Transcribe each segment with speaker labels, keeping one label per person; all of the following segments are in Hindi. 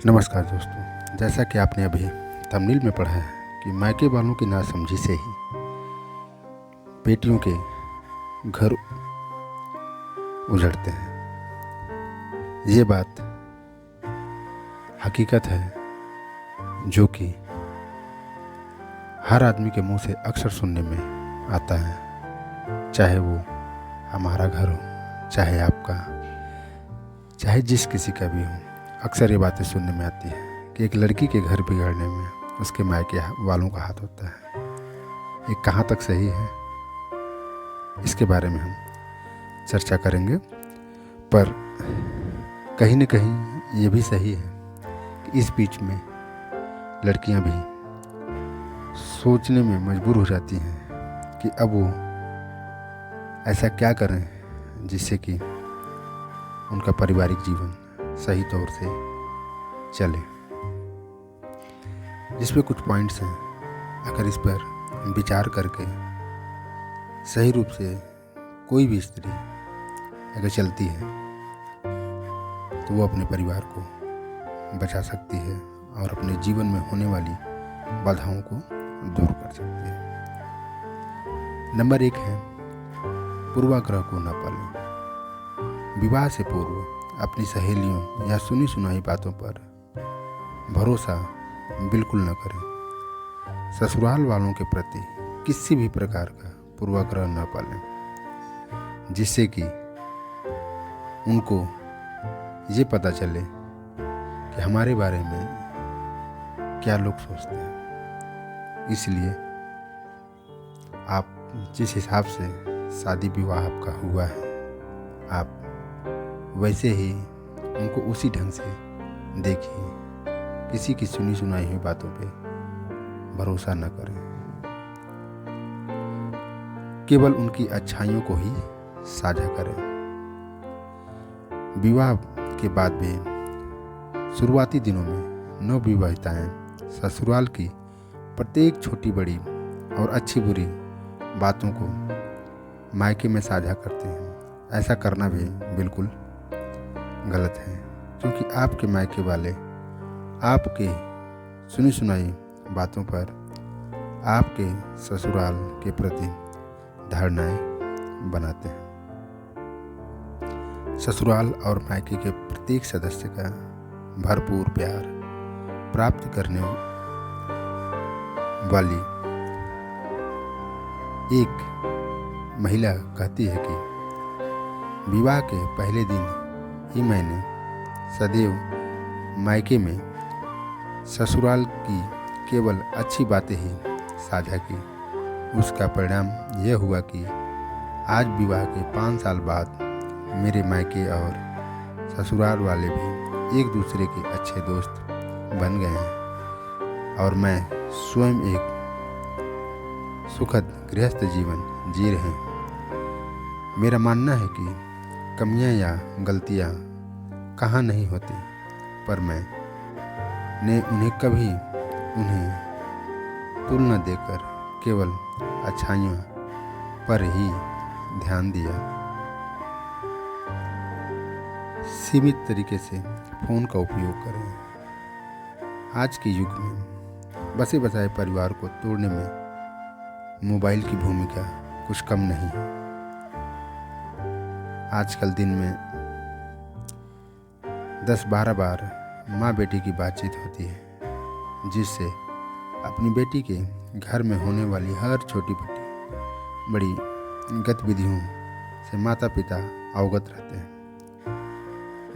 Speaker 1: नमस्कार दोस्तों, जैसा कि आपने अभी थंबनेल में पढ़ा है कि मायके वालों की नासमझी से ही बेटियों के घर उजड़ते हैं। ये बात हकीकत है जो कि हर आदमी के मुंह से अक्सर सुनने में आता है, चाहे वो हमारा घर हो, चाहे आपका, चाहे जिस किसी का भी हो। अक्सर ये बातें सुनने में आती है कि एक लड़की के घर बिगड़ने में उसके मायके वालों का हाथ होता है। ये कहाँ तक सही है, इसके बारे में हम चर्चा करेंगे। पर कहीं न कहीं ये भी सही है कि इस बीच में लड़कियां भी सोचने में मजबूर हो जाती हैं कि अब वो ऐसा क्या करें जिससे कि उनका पारिवारिक जीवन सही तौर से चले। जिसमें कुछ पॉइंट्स हैं, अगर इस पर विचार करके सही रूप से कोई भी स्त्री अगर चलती है तो वो अपने परिवार को बचा सकती है और अपने जीवन में होने वाली बाधाओं को दूर कर सकती है। नंबर 1 है, पूर्वाग्रह को न पालें। विवाह से पूर्व अपनी सहेलियों या सुनी सुनाई बातों पर भरोसा बिल्कुल न करें। ससुराल वालों के प्रति किसी भी प्रकार का पूर्वाग्रह न पालें, जिससे कि उनको ये पता चले कि हमारे बारे में क्या लोग सोचते हैं। इसलिए आप जिस हिसाब से शादी विवाह आपका हुआ है, आप वैसे ही उनको उसी ढंग से देखिए। किसी की सुनी सुनाई हुई बातों पे भरोसा न करें। केवल उनकी अच्छाइयों को ही साझा करें। विवाह के बाद भी शुरुआती दिनों में नवविवाहिताएं ससुराल की प्रत्येक छोटी बड़ी और अच्छी बुरी बातों को मायके में साझा करते हैं। ऐसा करना भी बिल्कुल गलत है, क्योंकि आपके मायके वाले आपके सुनी सुनाई बातों पर आपके ससुराल के प्रति धारणाएं बनाते हैं। ससुराल और मायके के प्रत्येक सदस्य का भरपूर प्यार प्राप्त करने वाली एक महिला कहती है कि विवाह के पहले दिन ही मैंने सदैव मायके में ससुराल की केवल अच्छी बातें ही साझा की। उसका परिणाम यह हुआ कि आज विवाह के 5 साल बाद मेरे मायके और ससुराल वाले भी एक दूसरे के अच्छे दोस्त बन गए हैं और मैं स्वयं एक सुखद गृहस्थ जीवन जी रहे हैं। मेरा मानना है कि कमियां या गलतियां कहाँ नहीं होती, पर मैंने उन्हें तुलना देकर केवल अच्छाइयों पर ही ध्यान दिया। सीमित तरीके से फ़ोन का उपयोग करें। आज के युग में बसे बसाए परिवार को तोड़ने में मोबाइल की भूमिका कुछ कम नहीं है। आजकल दिन में 10-12 बार माँ बेटी की बातचीत होती है, जिससे अपनी बेटी के घर में होने वाली हर छोटी बड़ी गतिविधियों से माता पिता अवगत रहते हैं,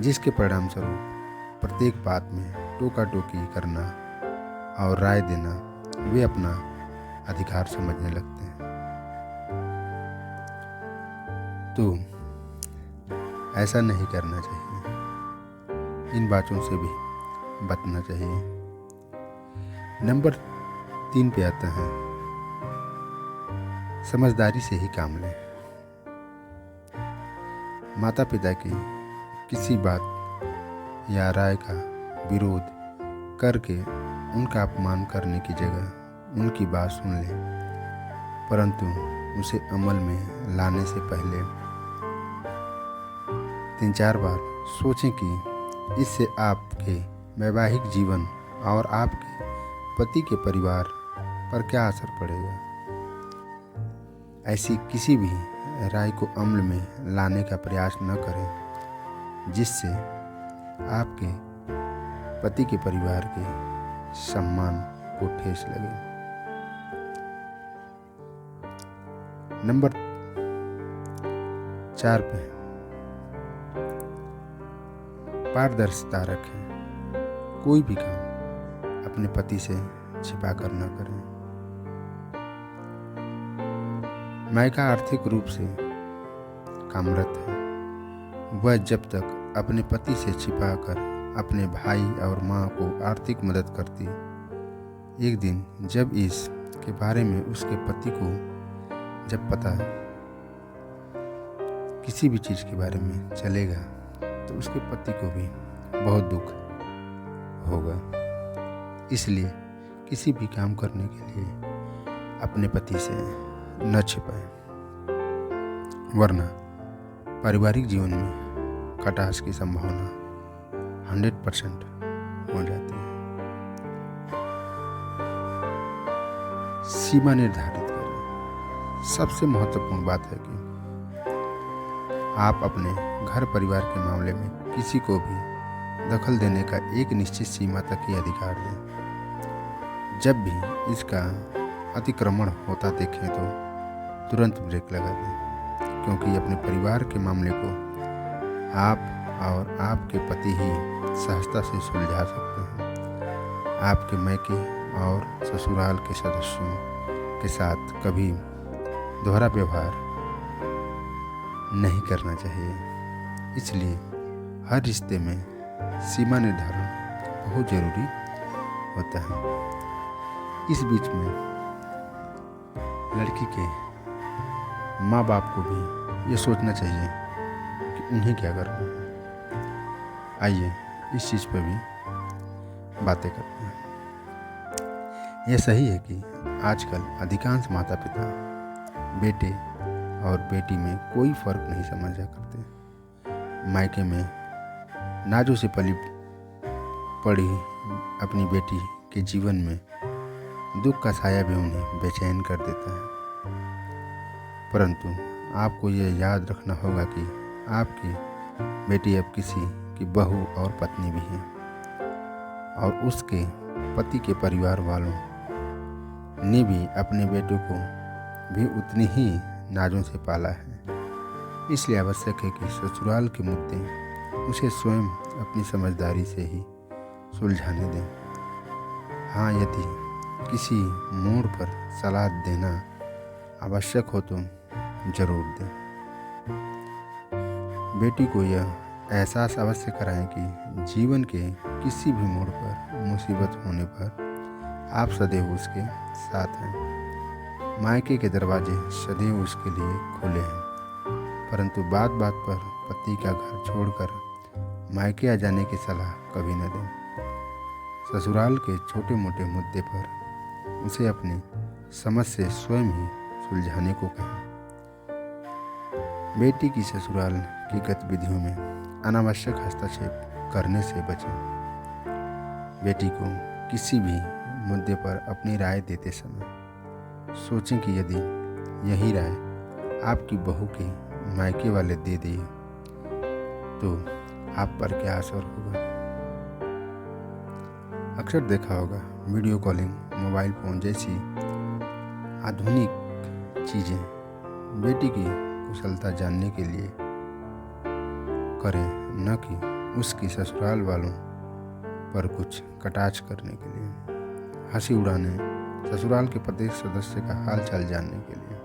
Speaker 1: जिसके परिणाम स्वरूप प्रत्येक बात में टोका टोकी करना और राय देना वे अपना अधिकार समझने लगते हैं। तो ऐसा नहीं करना चाहिए। इन बातों से भी बचना चाहिए। नंबर 3 पे आता है, समझदारी से ही काम लें। माता पिता की किसी बात या राय का विरोध करके उनका अपमान करने की जगह उनकी बात सुन लें, परंतु उसे अमल में लाने से पहले 3-4 बार सोचें कि इससे आपके वैवाहिक जीवन और आपके पति के परिवार पर क्या असर पड़ेगा। ऐसी किसी भी राय को अमल में लाने का प्रयास न करें जिससे आपके पति के परिवार के सम्मान को ठेस लगे। नंबर 4 पे पारदर्शिता रखें। कोई भी काम अपने पति से छिपा कर न करें। मायका आर्थिक रूप से कामरत है। वह जब तक अपने पति से छिपा कर अपने भाई और माँ को आर्थिक मदद करती, एक दिन जब इस के बारे में उसके पति को जब पता किसी भी चीज़ के बारे में चलेगा तो उसके पति को भी बहुत दुख होगा। इसलिए किसी भी काम करने के लिए अपने पति से न छिपाएं, वरना पारिवारिक जीवन में खटास की संभावना 100% हो जाती है। सीमा निर्धारित करें। सबसे महत्वपूर्ण बात है कि आप अपने घर परिवार के मामले में किसी को भी दखल देने का एक निश्चित सीमा तक ही अधिकार दें। जब भी इसका अतिक्रमण होता देखें तो तुरंत ब्रेक लगा दें, क्योंकि अपने परिवार के मामले को आप और आपके पति ही सहजता से सुलझा सकते हैं। आपके मायके और ससुराल के सदस्यों के साथ कभी दोहरा व्यवहार नहीं करना चाहिए। इसलिए हर रिश्ते में सीमा निर्धारण बहुत ज़रूरी होता है। इस बीच में लड़की के माँ बाप को भी ये सोचना चाहिए कि उन्हें क्या करना है। आइए इस चीज़ पर भी बातें करते हैं। यह सही है कि आजकल अधिकांश माता पिता बेटे और बेटी में कोई फर्क नहीं समझा करते। मायके में नाजों से पली पड़ी अपनी बेटी के जीवन में दुख का साया भी उन्हें बेचैन कर देता है। परंतु आपको यह याद रखना होगा कि आपकी बेटी अब किसी की बहू और पत्नी भी है, और उसके पति के परिवार वालों ने भी अपने बेटों को भी उतनी ही नाजों से पाला है। इसलिए आवश्यक है कि ससुराल के मुद्दे उसे स्वयं अपनी समझदारी से ही सुलझाने दें। हाँ, यदि किसी मोड़ पर सलाह देना आवश्यक हो तो जरूर दें। बेटी को यह एहसास अवश्य कराएं कि जीवन के किसी भी मोड़ पर मुसीबत होने पर आप सदैव उसके साथ हैं। मायके के दरवाजे सदैव उसके लिए खुले हैं, परंतु बात बात पर पति का घर छोड़कर मायके आ जाने की सलाह कभी न दें। ससुराल के छोटे मोटे मुद्दे पर उसे अपनी समझ से स्वयं ही सुलझाने को कहें। बेटी की ससुराल की गतिविधियों में अनावश्यक हस्तक्षेप करने से बचें। बेटी को किसी भी मुद्दे पर अपनी राय देते समय सोचें कि यदि यही राय आपकी बहू के मायके वाले दे दिए तो आप पर क्या असर होगा। अक्सर देखा होगा वीडियो कॉलिंग, मोबाइल फ़ोन जैसी आधुनिक चीज़ें बेटी की कुशलता जानने के लिए करें, न कि उसकी ससुराल वालों पर कुछ कटाक्ष करने के लिए, हंसी उड़ाने, ससुराल के प्रत्येक सदस्य का हाल चाल जानने के लिए।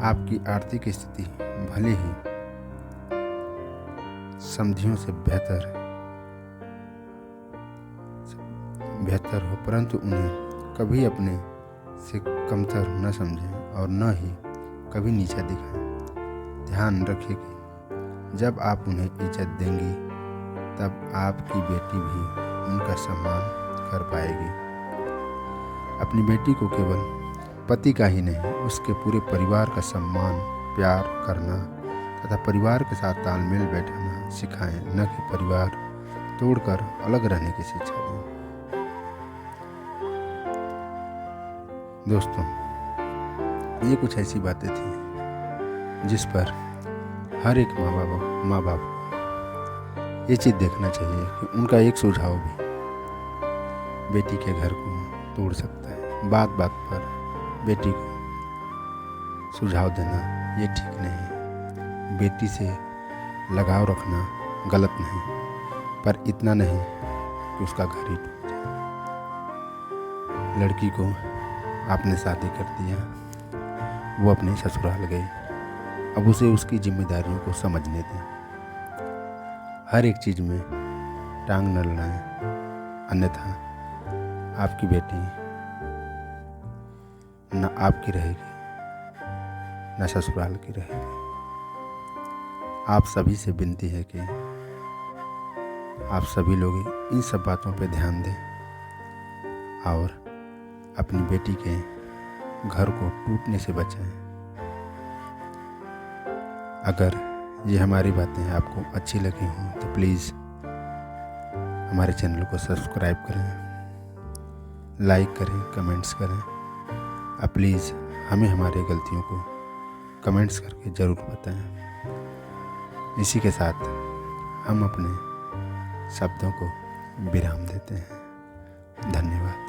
Speaker 1: आपकी आर्थिक स्थिति भले ही समधियों से बेहतर हो, परंतु उन्हें कभी अपने से कमतर न समझें और न ही कभी नीचा दिखाएं। ध्यान रखें कि जब आप उन्हें इज्जत देंगी तब आपकी बेटी भी उनका सम्मान कर पाएगी। अपनी बेटी को केवल पति का ही नहीं, उसके पूरे परिवार का सम्मान, प्यार करना तथा परिवार के साथ तालमेल बैठाना सिखाएं, न कि परिवार तोड़कर अलग रहने की शिक्षा दी। दोस्तों, ये कुछ ऐसी बातें थी जिस पर हर एक माँ बाप को ये चीज़ देखना चाहिए कि उनका एक सुझाव भी बेटी के घर को तोड़ सकता है। बात बात पर बेटी को सुझाव देना ये ठीक नहीं। बेटी से लगाव रखना गलत नहीं, पर इतना नहीं कि उसका घर ही टूट जाए। लड़की को आपने शादी कर दिया, वो अपने ससुराल गई, अब उसे उसकी जिम्मेदारियों को समझने दें। हर एक चीज़ में टांग न लड़ाएं, अन्यथा आपकी बेटी न आपकी रहेगी न ससुराल की रहेगी। आप सभी से विनती है कि आप सभी लोग इन सब बातों पे ध्यान दें और अपनी बेटी के घर को टूटने से बचाएं। अगर ये हमारी बातें आपको अच्छी लगी हों तो प्लीज़ हमारे चैनल को सब्सक्राइब करें, लाइक करें, कमेंट्स करें। अब प्लीज़ हमें हमारी गलतियों को कमेंट्स करके ज़रूर बताएं। इसी के साथ हम अपने शब्दों को विराम देते हैं। धन्यवाद।